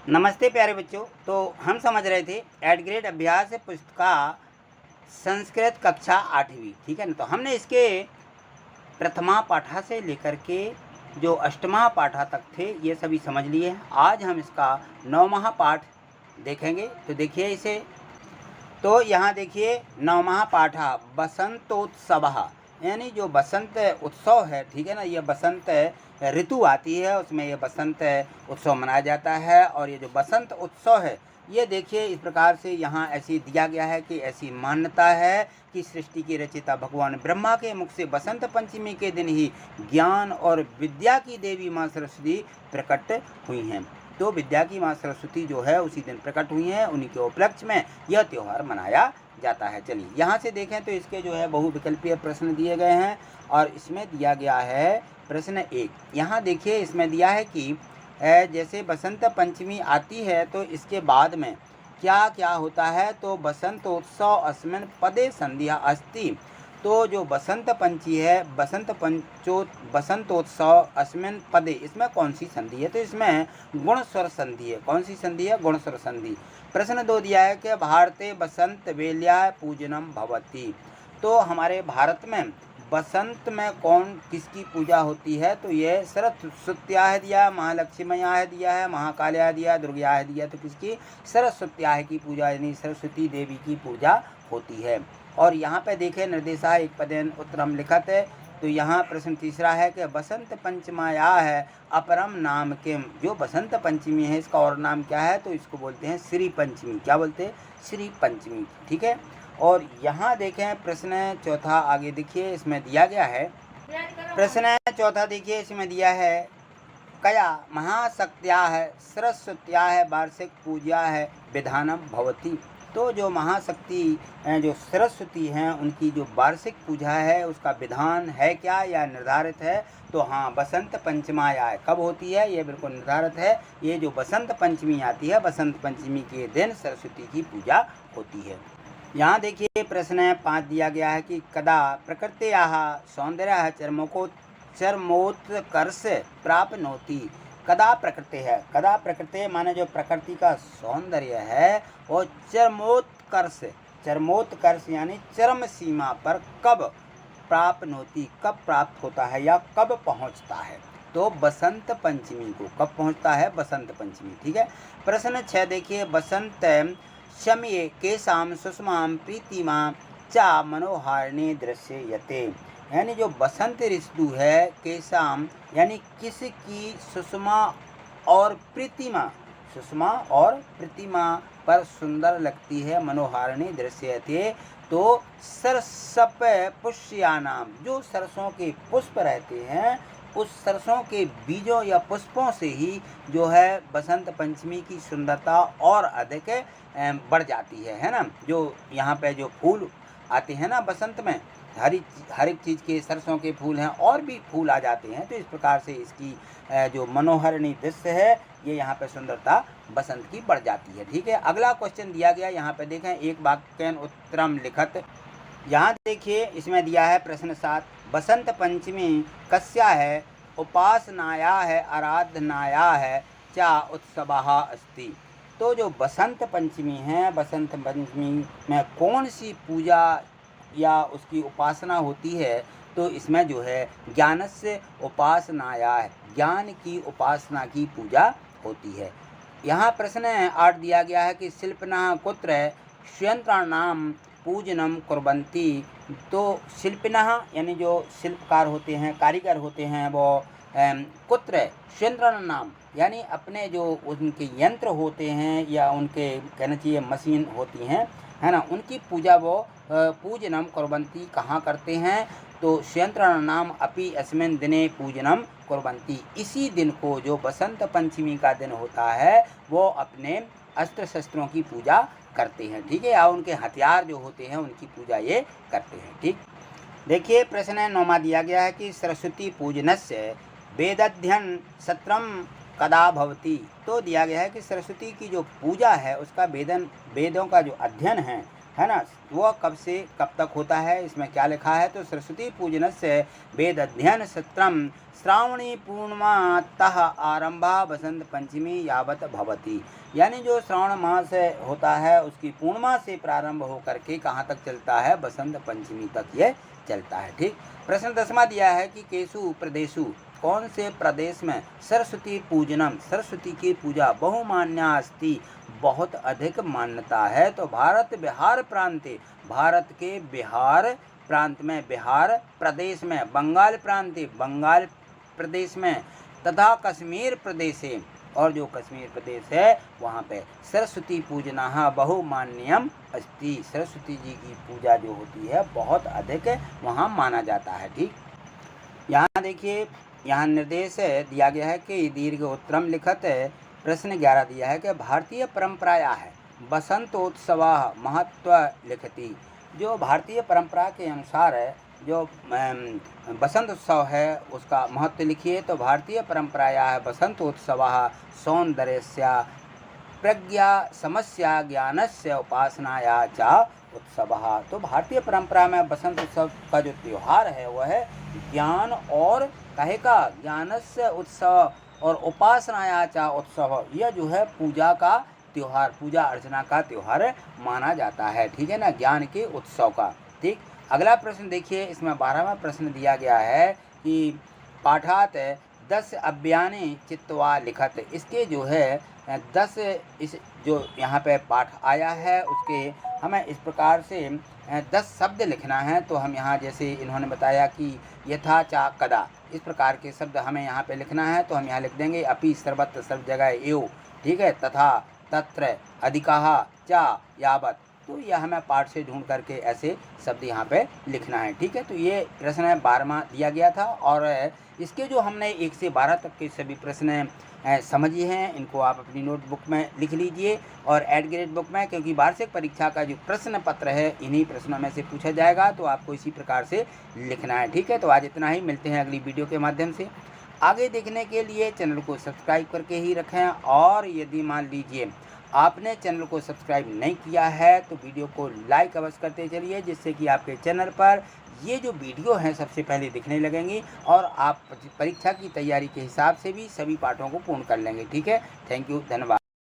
नमस्ते प्यारे बच्चों। तो हम समझ रहे थे एट ग्रेड अभ्यास पुस्तिका संस्कृत कक्षा 8वीं, ठीक है ना। तो हमने इसके प्रथमा पाठा से लेकर के जो अष्टमा पाठा तक थे ये सभी समझ लिए हैं। आज हम इसका 9वां पाठ देखेंगे। तो देखिए इसे, तो यहाँ देखिए 9वां पाठा बसंतोत्सव, यानी जो बसंत उत्सव है, ठीक है ना। ये बसंत ऋतु आती है, उसमें ये बसंत उत्सव मनाया जाता है। और ये जो बसंत उत्सव है ये देखिए इस प्रकार से यहाँ ऐसी दिया गया है कि ऐसी मान्यता है कि सृष्टि के रचयिता भगवान ब्रह्मा के मुख से बसंत पंचमी के दिन ही ज्ञान और विद्या की देवी माँ सरस्वती प्रकट हुई हैं। तो विद्या की माँ सरस्वती जो है उसी दिन प्रकट हुई हैं, उन्हीं के उपलक्ष्य में यह त्यौहार मनाया जाता है। चलिए यहाँ से देखें तो इसके जो है बहुविकल्पीय प्रश्न दिए गए हैं और इसमें दिया गया है प्रश्न 1। यहाँ देखिए इसमें दिया है कि जैसे बसंत पंचमी आती है तो इसके बाद में क्या क्या होता है। तो बसंतोत्सव अस्मिन् पदे संध्या अस्ति। तो जो बसंत पंची है, बसंतोत्सव अस्मिन् पदे, इसमें कौन सी संधि है। तो इसमें गुण स्वर संधि है। कौन सी संधि है? गुण स्वर संधि। प्रश्न 2 दिया है कि भारते बसंत वेल्या पूजनम भवति। तो हमारे भारत में बसंत में कौन किसकी पूजा होती है। तो ये सरस्वत्याः दिया, महालक्ष्म्याः दिया है, महाकाल्याः दिया, दुर्गायाः दिया। तो किसकी? सरस्वत्याः की पूजा, यानी सरस्वती देवी की पूजा होती है। और यहाँ पे देखें निर्देशा एक पदेन उत्तरम लिखत है। तो यहाँ प्रश्न तीसरा है कि बसंत पंचमाया है अपरम नाम किम। जो बसंत पंचमी है इसका और नाम क्या है। तो इसको बोलते हैं श्री पंचमी। क्या बोलते हैं? श्री पंचमी, ठीक है। और यहाँ देखें प्रश्न चौथा, आगे देखिए इसमें दिया गया है। प्रश्न चौथा देखिए इसमें दिया है कया महाशक्त्याः सरस्वत्याः वार्षिक पूजा है विधानम भवति। तो जो महाशक्ति जो सरस्वती हैं उनकी जो वार्षिक पूजा है उसका विधान है क्या या निर्धारित है। तो हाँ, बसंत पंचमाया कब होती है ये बिल्कुल निर्धारित है। ये जो बसंत पंचमी आती है, बसंत पंचमी के दिन सरस्वती की पूजा होती है। यहाँ देखिए प्रश्न 5 दिया गया है कि कदा प्रकृत्याः सौंदर्यः चरमोत्कर्ष प्राप्नोति। कदा प्रकृति है, कदा प्रकृति माने जो प्रकृति का सौंदर्य है वो चरमोत्कर्ष यानी चरम सीमा पर कब प्राप्नोति, कब प्राप्त होता है या कब पहुँचता है। तो बसंत पंचमी को कब पहुँचता है? बसंत पंचमी, ठीक है। प्रश्न 6 देखिए बसंत शमये केशाम सुषमाम प्रीतिमा चा मनोहारिणी दृश्यते। यानी जो बसंत ऋतु है, केशाम यानी किसकी सुषमा और प्रीतिमा, सुषमा और प्रीतिमा पर सुंदर लगती है, मनोहारिणी दृश्यते। तो सरसप पुष्यानाम, जो सरसों के पुष्प रहते हैं उस सरसों के बीजों या पुष्पों से ही जो है बसंत पंचमी की सुंदरता और अधिक बढ़ जाती है ना। जो यहाँ पे जो फूल आते हैं ना बसंत में, हर एक चीज़ के सरसों के फूल हैं और भी फूल आ जाते हैं। तो इस प्रकार से इसकी जो मनोहारिणी दृश्य है ये यहाँ पे सुंदरता बसंत की बढ़ जाती है, ठीक है। अगला क्वेश्चन दिया गया, यहाँ पे देखें एक वाक्यन उत्तरम लिखत। यहाँ देखिए इसमें दिया है प्रश्न 7 बसंत पंचमी कस्या है उपासनाया है आराधनाया है चा उत्सवः अस्ति। तो जो बसंत पंचमी है, बसंत पंचमी में कौन सी पूजा या उसकी उपासना होती है। तो इसमें जो है ज्ञानस्य उपासनाया है, ज्ञान की उपासना की पूजा होती है। यहाँ प्रश्न 8 दिया गया है कि शिल्पिनः कुत्र श्यंत्राणाम पूजनम कुर्वन्ति। तो शिल्पिनः यानी जो शिल्पकार होते हैं, कारीगर होते हैं, वो कुत्र श्यंत्राणाम यानी अपने जो उनके यंत्र होते हैं या उनके कहना चाहिए मशीन होती हैं, है ना, उनकी पूजा वो पूजनम कुर्वन्ति कहाँ करते हैं। तो श्यंत्राणाम अपि अस्मिन् दिने पूजनम कुर्वन्ति। इसी दिन को, जो बसंत पंचमी का दिन होता है, वो अपने अस्त्र शस्त्रों की पूजा करते हैं, ठीक है, या उनके हथियार जो होते हैं उनकी पूजा ये करते हैं, ठीक। देखिए प्रश्न 9वां दिया गया है कि सरस्वती पूजनस्य वेदाध्ययन सत्रम कदा भवति। तो दिया गया है कि सरस्वती की जो पूजा है उसका वेदों का जो अध्ययन है है ना, वह कब से कब तक होता है, इसमें क्या लिखा है, तो सरस्वती पूजनस्य वेद अध्ययन सत्रम श्रावणी पूर्णिमातः आरंभा वसंत पंचमी यावत भवति। यानी जो श्रावण मास होता है उसकी पूर्णिमा से प्रारंभ होकर के कहाँ तक चलता है, बसंत पंचमी तक ये चलता है। ठीक। प्रश्न 10वां दिया है कि केशु प्रदेशु, कौन से प्रदेश में सरस्वती पूजनम, सरस्वती की पूजा बहुमान्या अस्ति, बहुत अधिक मान्यता है, तो भारत बिहार प्रांते, भारत के बिहार प्रांत में, बिहार प्रदेश में, बंगाल प्रांते, बंगाल प्रदेश में, तथा कश्मीर प्रदेश है, और जो कश्मीर प्रदेश है वहाँ पे सरस्वती पूजना बहुमान्यम अस्ति, सरस्वती जी की पूजा जो होती है बहुत अधिक वहाँ माना जाता है। ठीक। यहाँ देखिए, यहाँ निर्देश दिया गया है कि दीर्घ उत्तरम लिखत है। प्रश्न 11 दिया है कि भारतीय परंपराया है बसंतोत्सव महत्व लिखती। जो भारतीय परंपरा के अनुसार है जो बसंत उत्सव है उसका महत्व लिखिए। तो भारतीय परंपराया है बसंतोत्सव सौंदर्यस्य प्रज्ञा समस्या ज्ञानस्य उपासनाया च उत्सव। तो भारतीय परंपरा में बसंत उत्सव का जो त्यौहार है वह है ज्ञान और कहे का ज्ञानस्य उत्सव और उपासनाया च उत्सव। यह जो है पूजा का त्यौहार, पूजा अर्चना का त्यौहार माना जाता है। ठीक है ना, ज्ञान के उत्सव का। ठीक। अगला प्रश्न देखिए, इसमें 12वां प्रश्न दिया गया है कि पाठात 10 अव्याने चित्वा लिखत। इसके जो है 10 इस जो यहाँ पे पाठ आया है उसके हमें इस प्रकार से 10 शब्द लिखना है। तो हम यहाँ जैसे इन्होंने बताया कि यथा चा कदा, इस प्रकार के शब्द हमें यहाँ पे लिखना है। तो हम यहाँ लिख देंगे अपि सर्वत्र, सब जगह एव। ठीक है, तथा तत्र अधिकाहा चा यावत। तो यह हमें पाठ से ढूंढ करके ऐसे शब्द यहाँ पे लिखना है। ठीक है, तो ये प्रश्न 12वां दिया गया था और इसके जो हमने 1 से 12 तक के सभी प्रश्न समझिए हैं, इनको आप अपनी नोटबुक में लिख लीजिए और एड ग्रेड बुक में, क्योंकि वार्षिक परीक्षा का जो प्रश्न पत्र है इन्हीं प्रश्नों में से पूछा जाएगा, तो आपको इसी प्रकार से लिखना है। ठीक है, तो आज इतना ही, मिलते हैं अगली वीडियो के माध्यम से। आगे देखने के लिए चैनल को सब्सक्राइब करके ही रखें, और यदि मान लीजिए आपने चैनल को सब्सक्राइब नहीं किया है तो वीडियो को लाइक अवश्य करते चलिए, जिससे कि आपके चैनल पर ये जो वीडियो हैं सबसे पहले दिखने लगेंगी और आप परीक्षा की तैयारी के हिसाब से भी सभी पाठों को पूर्ण कर लेंगे। ठीक है, थैंक यू, धन्यवाद।